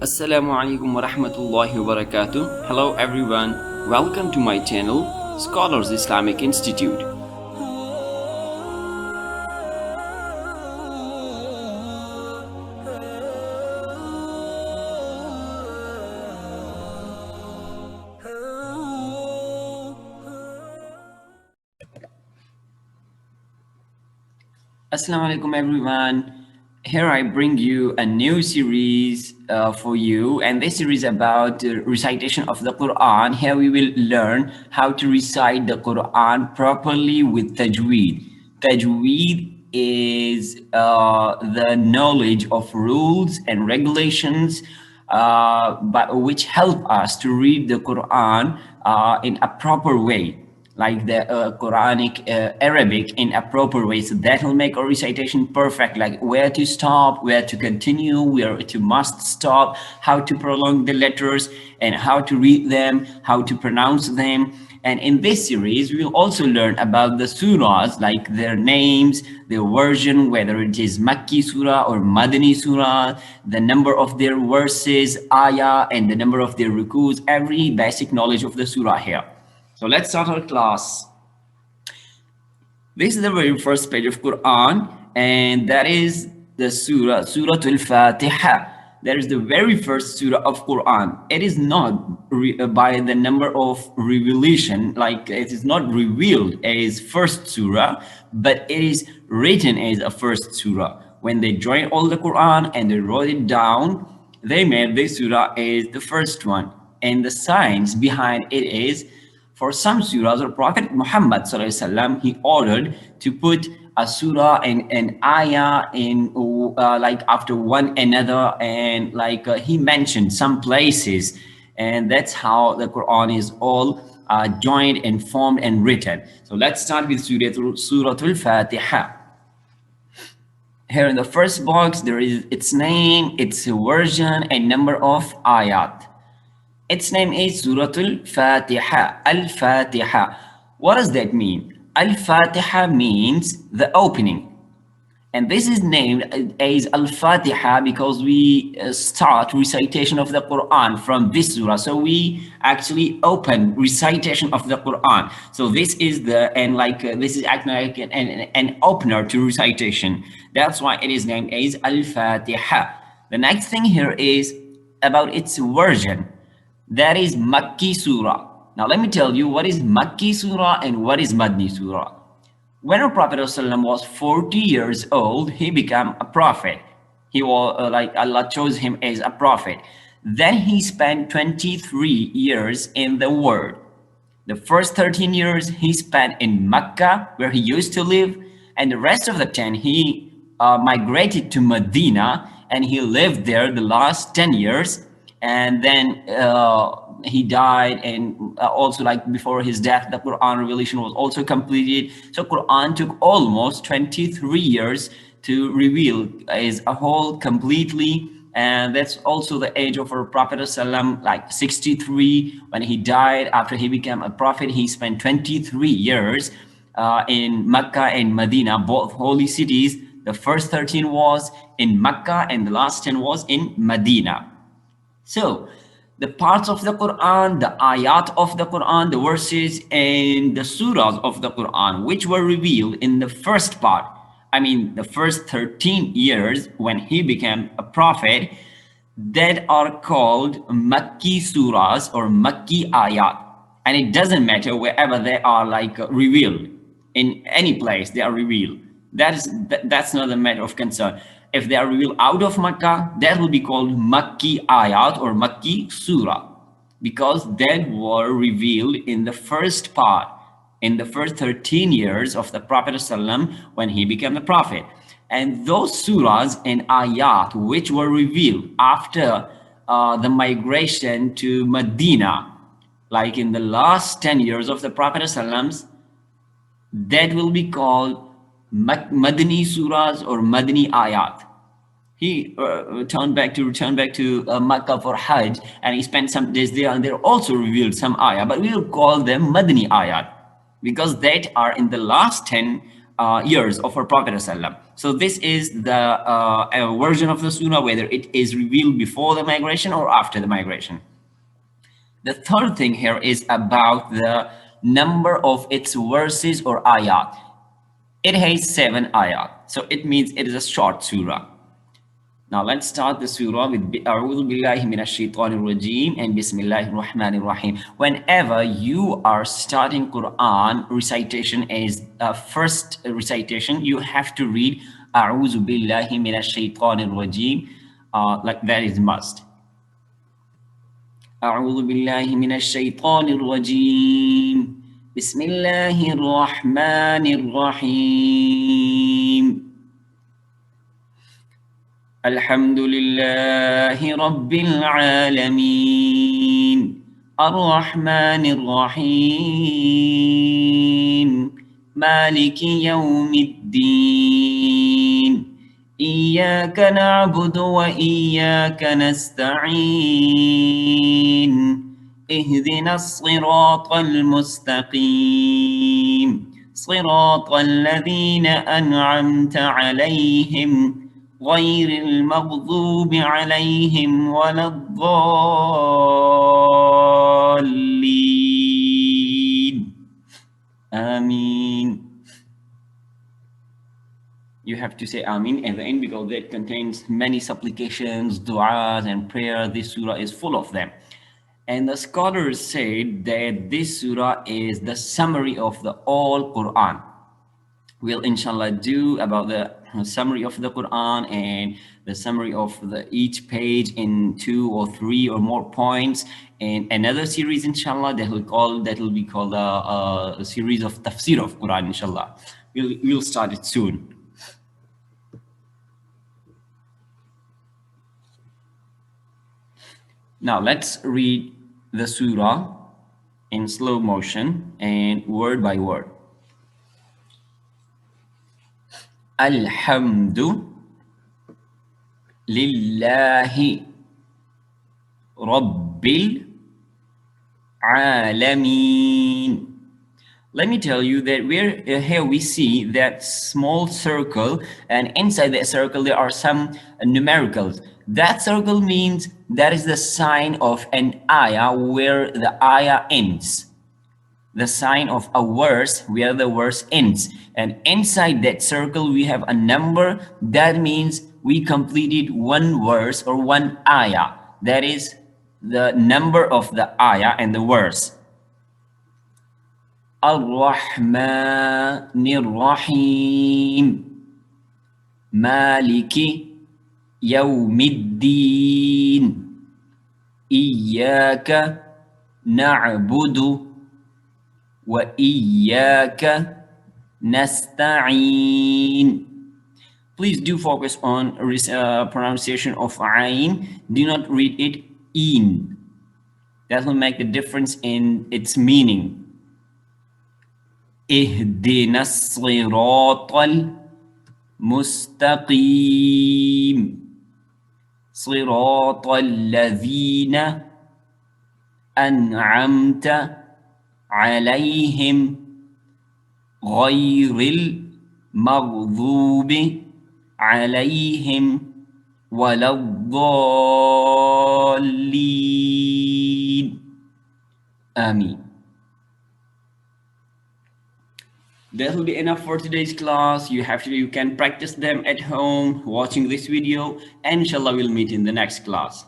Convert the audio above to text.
Assalamu alaikum wa rahmatullahi wa barakatuh. Hello everyone. Welcome to my channel, Scholars Islamic Institute. Assalamu alaikum everyone. Here I bring you a new series for you, and this series about recitation of the Quran. Here we will learn how to recite the Quran properly with Tajweed. Tajweed is the knowledge of rules and regulations which help us to read the Quran in a proper way, like the Quranic Arabic in a proper way. So that will make our recitation perfect, like where to stop, where to continue, where to must stop, how to prolong the letters, and how to read them, how to pronounce them. And in this series, we'll also learn about the surahs, like their names, their version, whether it is Makki surah or Madani surah, the number of their verses, ayah, and the number of their rukus, every basic knowledge of the surah here. So let's start our class. This is the very first page of Quran, and that is the Surah Al-Fatiha. That is the very first surah of Quran. It is not by the number of revelation, like it is not revealed as first surah, but it is written as a first surah. When they joined all the Quran and they wrote it down, they made this surah as the first one. And the science behind it is, for some surahs, or Prophet Muhammad ﷺ, he ordered to put a surah and an ayah in like after one another, and like he mentioned some places, and that's how the Quran is all joined and formed and written. So let's start with Surah Al-Fatiha. Here in the first box, there is its name, its version, and number of ayat. Its name is Surah Al-Fatiha. Al-Fatiha. What does that mean? Al-Fatiha means the opening. And this is named as Al-Fatiha because we start recitation of the Quran from this surah. So we actually open recitation of the Quran. So this is the, and like this is acting like an opener to recitation. That's why it is named as Al-Fatiha. The next thing here is about its version. That is Makki Surah. Now let me tell you what is Makki Surah and what is Madni Surah. When our Prophet ﷺ was 40 years old, he became a prophet. He was like Allah chose him as a prophet. Then he spent 23 years in the world. The first 13 years he spent in Mecca, where he used to live, and the rest of the 10 he migrated to Medina, and he lived there the last 10 years. And then he died, and also like before his death, the Quran revelation was also completed. So Quran took almost 23 years to reveal as a whole completely. And that's also the age of our Prophet ﷺ, like 63. When he died, after he became a prophet, he spent 23 years in Mecca and Medina, both holy cities. The first 13 was in Mecca and the last 10 was in Medina. So the parts of the Quran, the ayat of the Quran, the verses and the surahs of the Quran, which were revealed in the first part, I mean the first 13 years when he became a prophet, that are called Makki surahs or Makki ayat. And it doesn't matter wherever they are like revealed, in any place they are revealed. That's not a matter of concern. If they are revealed out of Makkah, that will be called Makki ayat or Makki surah, because they were revealed in the first part, in the first 13 years of the Prophet ﷺ when he became the prophet. And those surahs and ayat which were revealed after the migration to Medina, like in the last 10 years of the Prophet ﷺ, that will be called Madani surahs or Madani ayat. He returned back to Makkah for Hajj, and he spent some days there, and there also revealed some ayah, but we will call them Madani ayat because that are in the last 10 years of our Prophet ﷺ. So this is the version of the surah, whether it is revealed before the migration or after the migration. The third thing here is about the number of its verses or ayat. It has 7 ayat, so it means it is a short surah. Now let's start the surah with A'udhu billahi minash shaitanir rajeem and Bismillahir Rahmanir Rahim. Whenever you are starting Quran recitation as first recitation, you have to read A'udhu billahi minash shaitanir rajeem, like that is must. A'udhu billahi minash shaitanir rajeem. Bismillahir Rahmanir Rahim. Alhamdulillahi Rabbil Alameen. Ar-Rahmanir Rahim. Maliki Yawmiddin. Iyyaka na'budu wa iyyaka nasta'in. اهدنا الصراط المستقيم صراط الذين أنعمت عليهم غير المغضوب عليهم ولا الضالين آمين. You have to say Amin at the end because it contains many supplications, du'as and prayer. This surah is full of them. And the scholars said that this surah is the summary of the all Quran. We'll inshallah do about the summary of the Quran and the summary of each page in 2 or 3 or more points, and another series inshallah that will be called a series of tafsir of Quran inshallah. We'll start it soon. Now let's read the surah in slow motion and word by word. Alhamdu lillahi Rabbil Alameen. Let me tell you that here we see that small circle, and inside that circle there are some numericals. That circle means that is the sign of an ayah where the ayah ends. The sign of a verse where the verse ends. And inside that circle we have a number. That means we completed one verse or one ayah. That is the number of the ayah and the verse. Ar-Rahmanir Rahim. Maliki Yawmiddin. Iyyaka na'budu wa iyyaka nasta'in. Please do focus on pronunciation of ayn. Do not read it in. That will make a difference in its meaning. Ihdinas siratal mustaqim. Siratal ladhina an'amta عليهم غير المغضوب عليهم ولا الضالين آمين. That will be enough for today's class. You can practice them at home watching this video, and inshallah we'll meet in the next class.